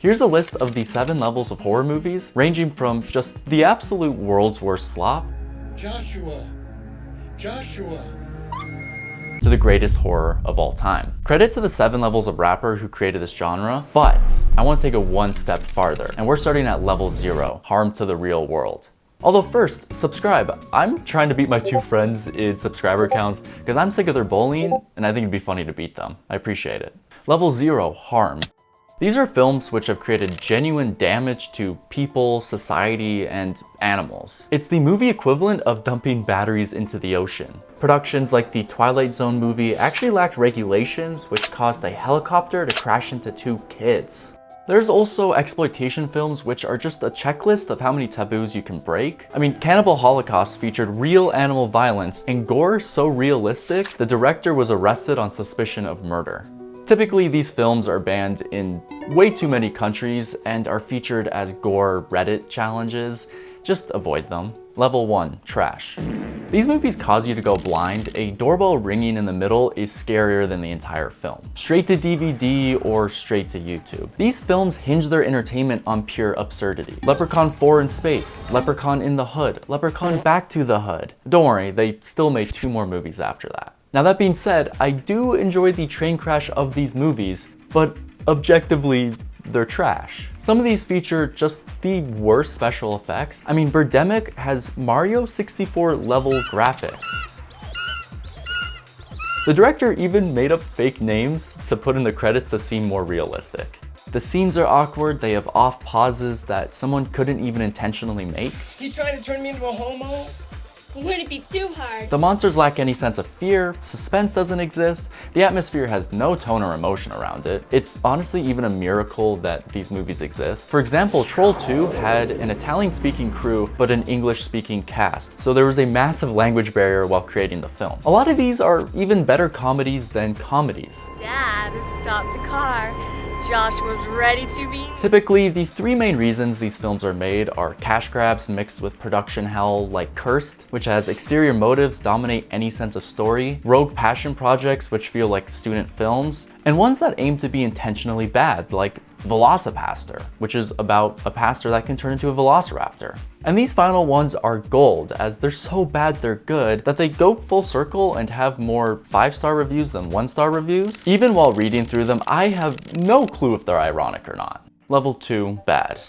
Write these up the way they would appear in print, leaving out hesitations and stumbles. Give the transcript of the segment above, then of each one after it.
Here's a list of the 7 levels of horror movies, ranging from just the absolute world's worst slop Joshua. to the greatest horror of all time. Credit to the 7 levels of rapper who created this genre, but I want to take it one step farther, and we're starting at level 0, harm to the real world. Although first, subscribe. I'm trying to beat my 2 friends in subscriber counts because I'm sick of their bullying and I think it'd be funny to beat them. I appreciate it. Level 0, harm. These are films which have created genuine damage to people, society, and animals. It's the movie equivalent of dumping batteries into the ocean. Productions like the Twilight Zone movie actually lacked regulations, which caused a helicopter to crash into 2 kids. There's also exploitation films which are just a checklist of how many taboos you can break. I mean, Cannibal Holocaust featured real animal violence and gore so realistic, the director was arrested on suspicion of murder. Typically, these films are banned in way too many countries and are featured as gore Reddit challenges. Just avoid them. Level 1, trash. These movies cause you to go blind. A doorbell ringing in the middle is scarier than the entire film. Straight to DVD or straight to YouTube. These films hinge their entertainment on pure absurdity. Leprechaun 4 in space, Leprechaun in the Hood, Leprechaun Back to the Hood. Don't worry, they still made 2 more movies after that. Now that being said, I do enjoy the train crash of these movies, but objectively, they're trash. Some of these feature just the worst special effects. I mean, Birdemic has Mario 64 level graphics. The director even made up fake names to put in the credits to seem more realistic. The scenes are awkward, they have off pauses that someone couldn't even intentionally make. You trying to turn me into a homo? Would it be too hard? The monsters lack any sense of fear, suspense doesn't exist, the atmosphere has no tone or emotion around it. It's honestly even a miracle that these movies exist. For example, Troll 2 had an Italian-speaking crew but an English-speaking cast, so there was a massive language barrier while creating the film. A lot of these are even better comedies than comedies. Dad, stop the car. Josh was ready to be. Typically, the 3 main reasons these films are made are cash grabs mixed with production hell like Cursed, which has exterior motives dominate any sense of story, rogue passion projects which feel like student films, and ones that aim to be intentionally bad, like Velocipastor, which is about a pastor that can turn into a velociraptor. And these final ones are gold, as they're so bad they're good that they go full circle and have more 5-star reviews than 1-star reviews. Even while reading through them, I have no clue if they're ironic or not. Level 2, bad.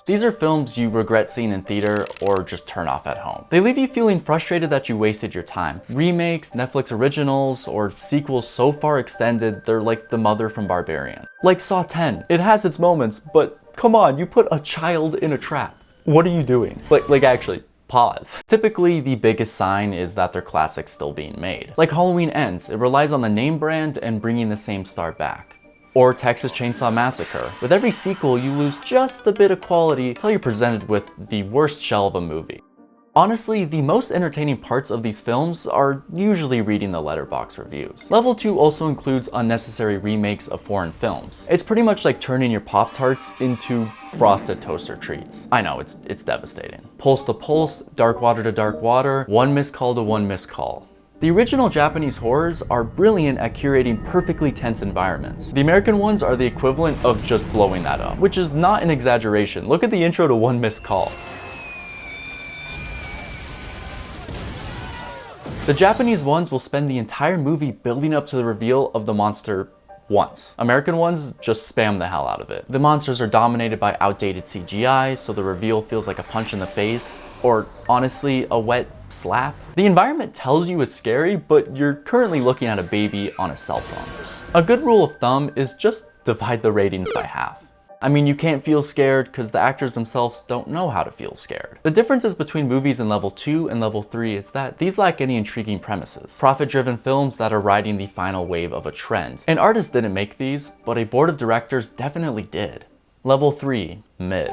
These are films you regret seeing in theater or just turn off at home. They leave you feeling frustrated that you wasted your time. Remakes, Netflix originals, or sequels so far extended, they're like The Mother from Barbarian. Like Saw 10, it has its moments, but come on, you put a child in a trap. What are you doing? Like actually, pause. Typically, the biggest sign is that their classic's still being made. Like Halloween Ends, it relies on the name brand and bringing the same star back. Or Texas Chainsaw Massacre. With every sequel, you lose just a bit of quality until you're presented with the worst shell of a movie. Honestly, the most entertaining parts of these films are usually reading the Letterboxd reviews. Level 2 also includes unnecessary remakes of foreign films. It's pretty much like turning your Pop-Tarts into frosted toaster treats. I know, it's devastating. Pulse to Pulse, Dark Water to Dark Water, One Missed Call to One Missed Call. The original Japanese horrors are brilliant at curating perfectly tense environments. The American ones are the equivalent of just blowing that up, which is not an exaggeration. Look at the intro to One Missed Call. The Japanese ones will spend the entire movie building up to the reveal of the monster once. American ones just spam the hell out of it. The monsters are dominated by outdated CGI, so the reveal feels like a punch in the face, or honestly, a wet slap. The environment tells you it's scary, but you're currently looking at a baby on a cell phone. A good rule of thumb is just divide the ratings by half. I mean, you can't feel scared because the actors themselves don't know how to feel scared. The differences between movies in level 2 and level 3 is that these lack any intriguing premises. Profit-driven films that are riding the final wave of a trend. An artist didn't make these, but a board of directors definitely did. Level 3, mid.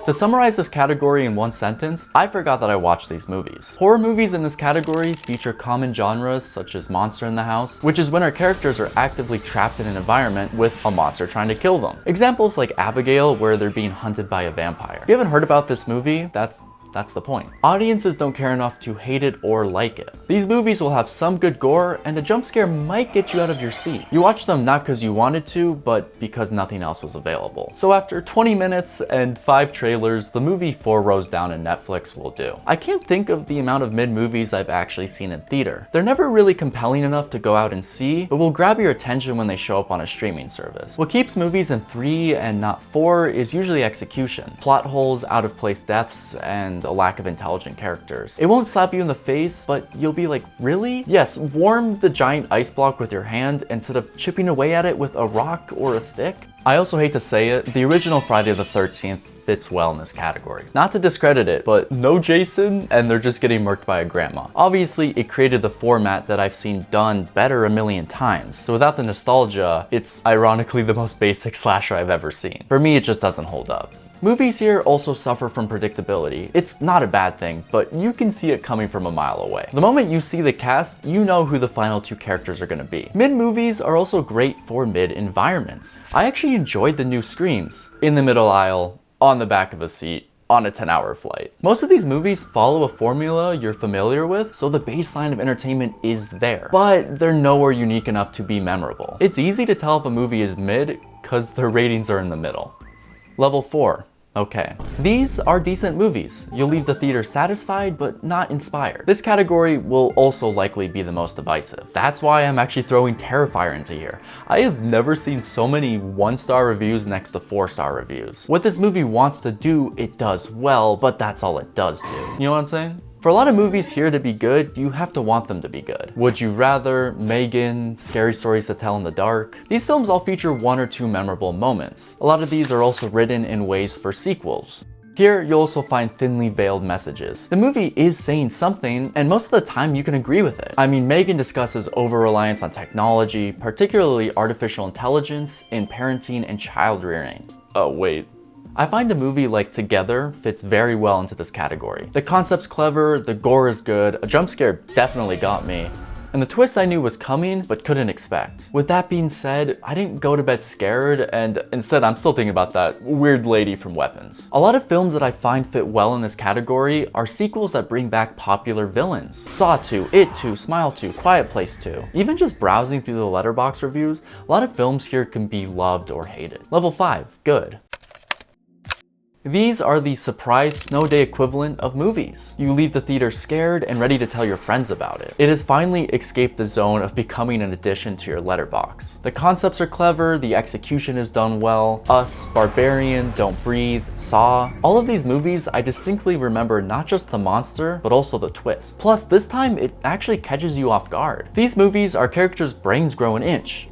To summarize this category in one sentence, I forgot that I watched these movies. Horror movies in this category feature common genres such as Monster in the House, which is when our characters are actively trapped in an environment with a monster trying to kill them. Examples like Abigail, where they're being hunted by a vampire. If you haven't heard about this movie, that's That's the point. Audiences don't care enough to hate it or like it. These movies will have some good gore, and a jump scare might get you out of your seat. You watch them not because you wanted to, but because nothing else was available. So after 20 minutes and 5 trailers, the movie 4 rows down in Netflix will do. I can't think of the amount of mid-movies I've actually seen in theater. They're never really compelling enough to go out and see, but will grab your attention when they show up on a streaming service. What keeps movies in 3 and not 4 is usually execution. Plot holes, out-of-place deaths, and a lack of intelligent characters. It won't slap you in the face, but you'll be like, really? Yes, warm the giant ice block with your hand instead of chipping away at it with a rock or a stick. I also hate to say it, the original Friday the 13th fits well in this category. Not to discredit it, but no Jason and they're just getting murked by a grandma. Obviously, it created the format that I've seen done better a million times. So without the nostalgia, it's ironically the most basic slasher I've ever seen. For me, it just doesn't hold up. Movies here also suffer from predictability. It's not a bad thing, but you can see it coming from a mile away. The moment you see the cast, you know who the final 2 characters are gonna be. Mid-movies are also great for mid-environments. I actually enjoyed the new Screams. In the middle aisle, on the back of a seat, on a 10-hour flight. Most of these movies follow a formula you're familiar with, so the baseline of entertainment is there, but they're nowhere unique enough to be memorable. It's easy to tell if a movie is mid because their ratings are in the middle. Level 4. Okay. These are decent movies. You'll leave the theater satisfied, but not inspired. This category will also likely be the most divisive. That's why I'm actually throwing Terrifier into here. I have never seen so many 1-star reviews next to 4-star reviews. What this movie wants to do, it does well, but that's all it does do. You know what I'm saying? For a lot of movies here to be good, you have to want them to be good. Would You Rather, Megan, Scary Stories to Tell in the Dark. These films all feature 1 or 2 memorable moments. A lot of these are also written in ways for sequels. Here, you'll also find thinly veiled messages. The movie is saying something, and most of the time you can agree with it. I mean, Megan discusses over-reliance on technology, particularly artificial intelligence, in parenting and child rearing. Oh, wait. I find a movie like Together fits very well into this category. The concept's clever, the gore is good, a jump scare definitely got me, and the twist I knew was coming but couldn't expect. With that being said, I didn't go to bed scared, and instead I'm still thinking about that weird lady from Weapons. A lot of films that I find fit well in this category are sequels that bring back popular villains. Saw 2, It 2, Smile 2, Quiet Place 2. Even just browsing through the Letterboxd reviews, a lot of films here can be loved or hated. Level 5, good. These are the surprise snow day equivalent of movies. You leave the theater scared and ready to tell your friends about it. It has finally escaped the zone of becoming an addition to your letterbox. The concepts are clever, the execution is done well. Us, Barbarian, Don't Breathe, Saw. All of these movies, I distinctly remember not just the monster, but also the twist. Plus, this time it actually catches you off guard. These movies, our characters' brains grow an inch.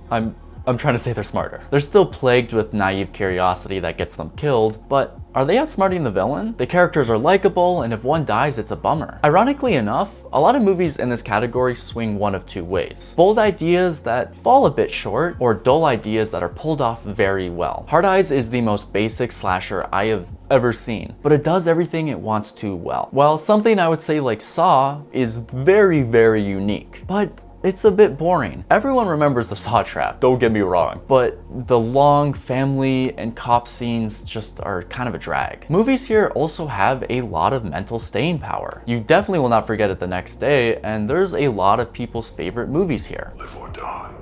I'm trying to say they're smarter. They're still plagued with naive curiosity that gets them killed, but are they outsmarting the villain? The characters are likable, and if one dies, it's a bummer. Ironically enough, a lot of movies in this category swing one of 2 ways. Bold ideas that fall a bit short, or dull ideas that are pulled off very well. Hard Eyes is the most basic slasher I have ever seen, but it does everything it wants to well. While something I would say like Saw is very, very unique, but it's a bit boring. Everyone remembers the Saw trap, don't get me wrong, but the long family and cop scenes just are kind of a drag. Movies here also have a lot of mental staying power. You definitely will not forget it the next day, and there's a lot of people's favorite movies here. Live or die.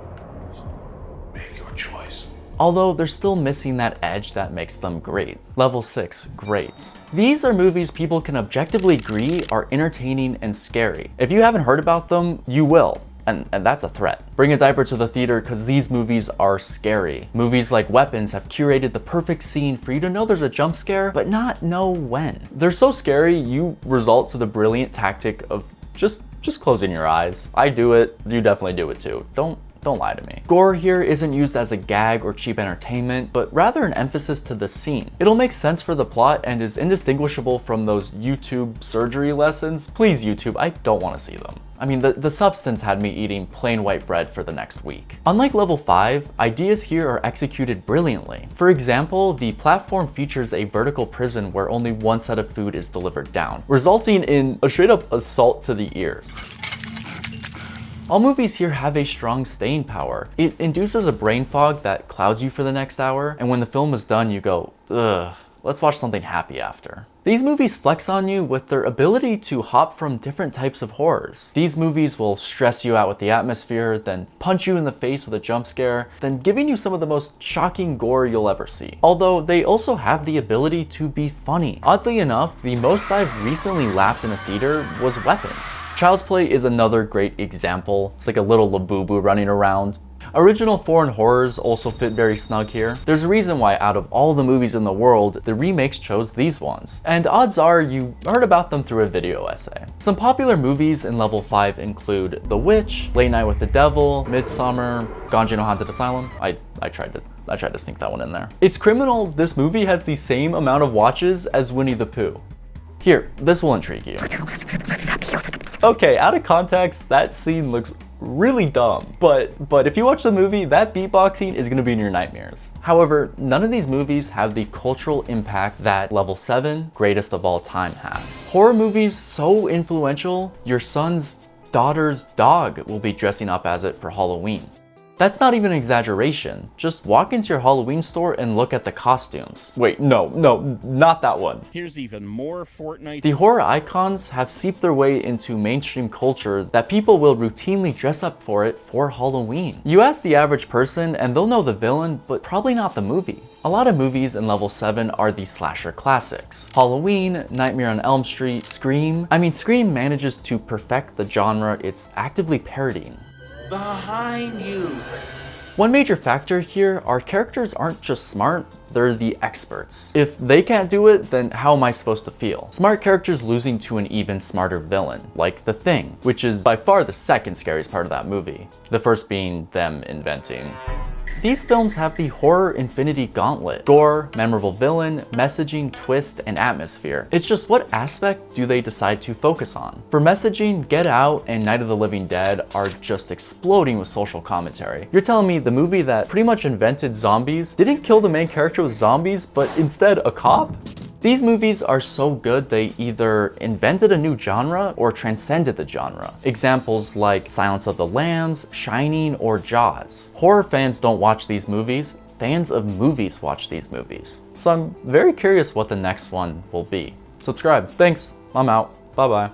Make your choice. Although they're still missing that edge that makes them great. Level 6, great. These are movies people can objectively agree are entertaining and scary. If you haven't heard about them, you will. And that's a threat. Bring a diaper to the theater because these movies are scary. Movies like Weapons have curated the perfect scene for you to know there's a jump scare, but not know when. They're so scary, you resort to the brilliant tactic of just closing your eyes. I do it, you definitely do it too. Don't lie to me. Gore here isn't used as a gag or cheap entertainment, but rather an emphasis to the scene. It'll make sense for the plot and is indistinguishable from those YouTube surgery lessons. Please YouTube, I don't want to see them. I mean, the substance had me eating plain white bread for the next week. Unlike Level 5, ideas here are executed brilliantly. For example, the platform features a vertical prison where only one set of food is delivered down, resulting in a straight up assault to the ears. All movies here have a strong staying power. It induces a brain fog that clouds you for the next hour, and when the film is done, you go, ugh. let's watch something happy after. These movies flex on you with their ability to hop from different types of horrors. These movies will stress you out with the atmosphere, then punch you in the face with a jump scare, then giving you some of the most shocking gore you'll ever see. Although they also have the ability to be funny. Oddly enough, the most I've recently laughed in a theater was Weapons. Child's Play is another great example. It's like a little Labubu running around. Original foreign horrors also fit very snug here. There's a reason why out of all the movies in the world, the remakes chose these ones. And odds are you heard about them through a video essay. Some popular movies in level 5 include The Witch, Late Night with the Devil, Midsommar, Ganji no Haunted Asylum. I tried to sneak that one in there. It's criminal this movie has the same amount of watches as Winnie the Pooh. Here, this will intrigue you. Okay, out of context, that scene looks really dumb, but if you watch the movie, that beatboxing is gonna be in your nightmares. However, none of these movies have the cultural impact that Level 7, Greatest of All Time has. Horror movies so influential, your son's daughter's dog will be dressing up as it for Halloween. That's not even an exaggeration. Just walk into your Halloween store and look at the costumes. Wait, no, not that one. Here's even more Fortnite. The horror icons have seeped their way into mainstream culture that people will routinely dress up for it for Halloween. You ask the average person and they'll know the villain, but probably not the movie. A lot of movies in Level 7 are the slasher classics. Halloween, Nightmare on Elm Street, Scream. I mean, Scream manages to perfect the genre it's actively parodying. Behind you. One major factor here, our characters aren't just smart, they're the experts. If they can't do it, then how am I supposed to feel? Smart characters losing to an even smarter villain, like The Thing, which is by far the second scariest part of that movie. The first being them inventing. These films have the horror infinity gauntlet. Gore, memorable villain, messaging, twist, and atmosphere. It's just what aspect do they decide to focus on? For messaging, Get Out and Night of the Living Dead are just exploding with social commentary. You're telling me the movie that pretty much invented zombies didn't kill the main character with zombies, but instead a cop? These movies are so good they either invented a new genre or transcended the genre. Examples like Silence of the Lambs, Shining, or Jaws. Horror fans don't watch these movies, fans of movies watch these movies. So I'm very curious what the next one will be. Subscribe. Thanks, I'm out. Bye bye.